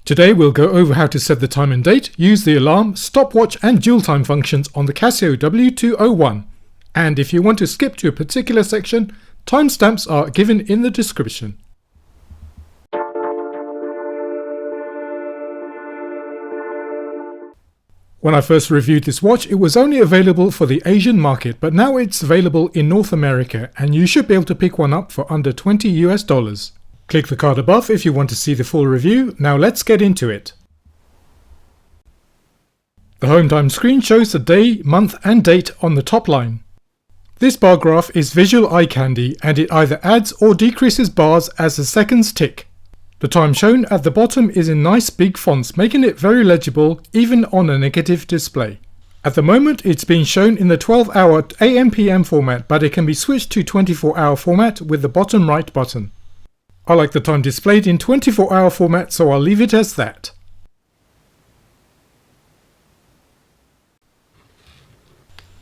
Today we'll go over how to set the time and date, use the alarm, stopwatch and dual time functions on the Casio W201. And if you want to skip to a particular section, timestamps are given in the description. When I first reviewed this watch, it was only available for the Asian market, but now it's available in North America and you should be able to pick one up for under $20 US. Click the card above if you want to see the full review. Now let's get into it. The home time screen shows the day, month and date on the top line. This bar graph is visual eye candy and it either adds or decreases bars as the seconds tick. The time shown at the bottom is in nice big fonts, making it very legible even on a negative display. At the moment it's being shown in the 12-hour AM/PM format, but it can be switched to 24-hour format with the bottom right button. I like the time displayed in 24-hour format, so I'll leave it as that.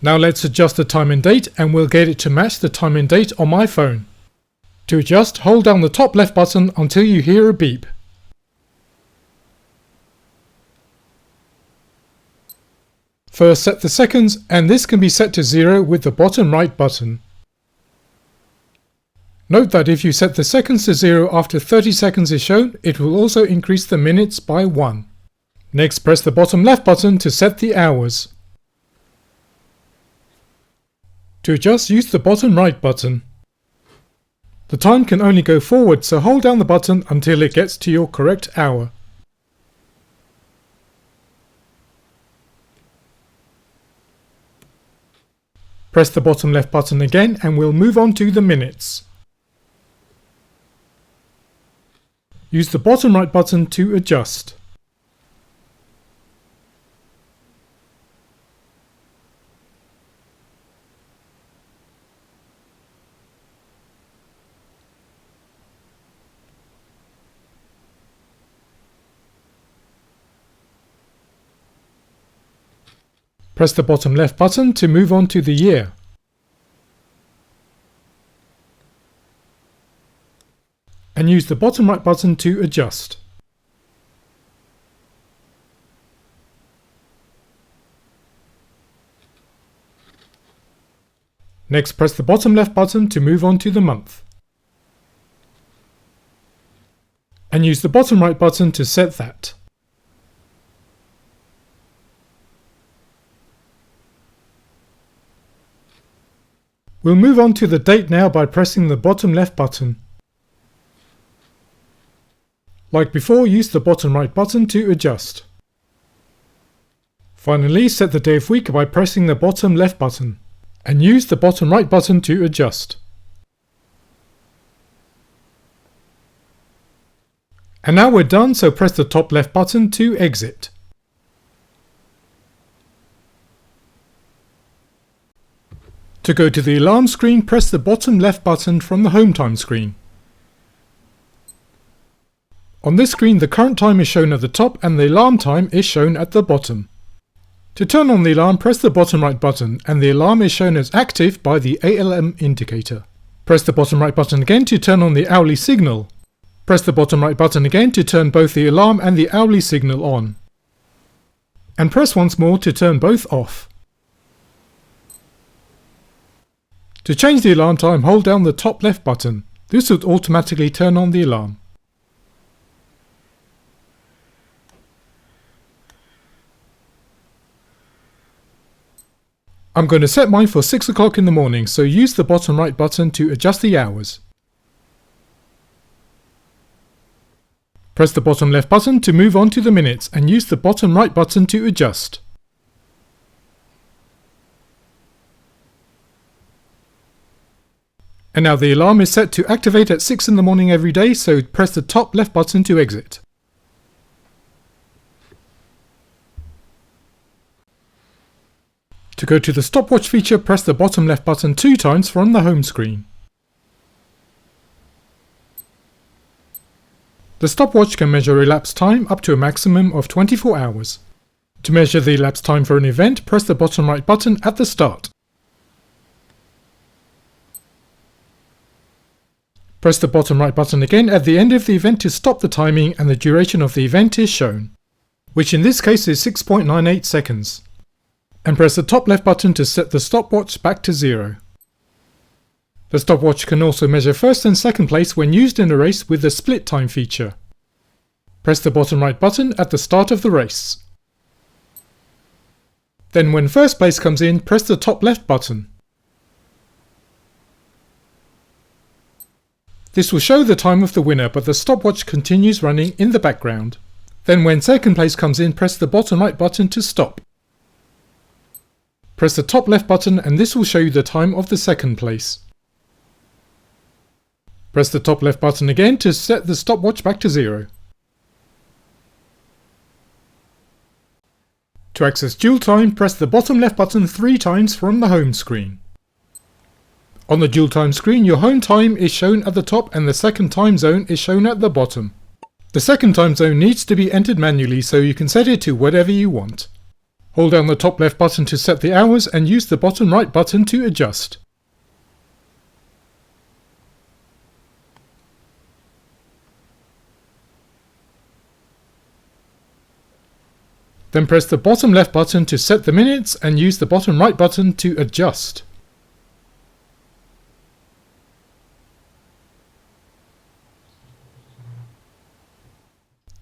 Now let's adjust the time and date and we'll get it to match the time and date on my phone. To adjust, hold down the top left button until you hear a beep. First set the seconds, and this can be set to 0 with the bottom right button. Note that if you set the seconds to 0 after 30 seconds is shown, it will also increase the minutes by 1. Next, press the bottom left button to set the hours. To adjust, use the bottom right button. The time can only go forward, so hold down the button until it gets to your correct hour. Press the bottom left button again and we'll move on to the minutes. Use the bottom right button to adjust. Press the bottom left button to move on to the year. And use the bottom right button to adjust. Next, press the bottom left button to move on to the month. And use the bottom right button to set that. We'll move on to the date now by pressing the bottom left button. Like before, use the bottom right button to adjust. Finally, set the day of week by pressing the bottom left button. And use the bottom right button to adjust. And now we're done, so press the top left button to exit. To go to the alarm screen, press the bottom left button from the home time screen. On this screen, the current time is shown at the top and the alarm time is shown at the bottom. To turn on the alarm, press the bottom right button and the alarm is shown as active by the ALM indicator. Press the bottom right button again to turn on the hourly signal. Press the bottom right button again to turn both the alarm and the hourly signal on. And press once more to turn both off. To change the alarm time, hold down the top left button. This would automatically turn on the alarm. I'm going to set mine for 6 o'clock in the morning, so use the bottom right button to adjust the hours. Press the bottom left button to move on to the minutes and use the bottom right button to adjust. And now the alarm is set to activate at 6 in the morning every day, so press the top left button to exit. To go to the stopwatch feature, press the bottom left button 2 times from the home screen. The stopwatch can measure elapsed time up to a maximum of 24 hours. To measure the elapsed time for an event, press the bottom right button at the start. Press the bottom right button again at the end of the event to stop the timing, and the duration of the event is shown, which in this case is 6.98 seconds. And press the top left button to set the stopwatch back to 0. The stopwatch can also measure first and second place when used in a race with the split time feature. Press the bottom right button at the start of the race. Then when first place comes in, press the top left button. This will show the time of the winner, but the stopwatch continues running in the background. Then when second place comes in, press the bottom right button to stop. Press the top left button and this will show you the time of the second place. Press the top left button again to set the stopwatch back to 0. To access dual time, press the bottom left button 3 times from the home screen. On the dual time screen, your home time is shown at the top and the second time zone is shown at the bottom. The second time zone needs to be entered manually, so you can set it to whatever you want. Hold down the top left button to set the hours and use the bottom right button to adjust. Then press the bottom left button to set the minutes and use the bottom right button to adjust.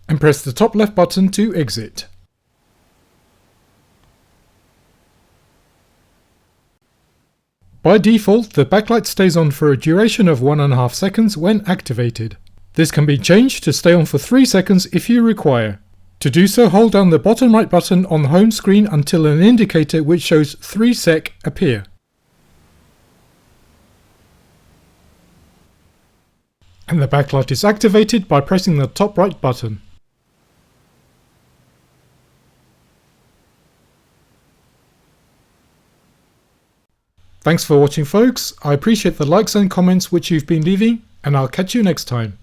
And press the top left button to exit. By default, the backlight stays on for a duration of 1.5 seconds when activated. This can be changed to stay on for 3 seconds if you require. To do so, hold down the bottom right button on the home screen until an indicator which shows 3 sec appear. And the backlight is activated by pressing the top right button. Thanks for watching, folks. I appreciate the likes and comments which you've been leaving, and I'll catch you next time.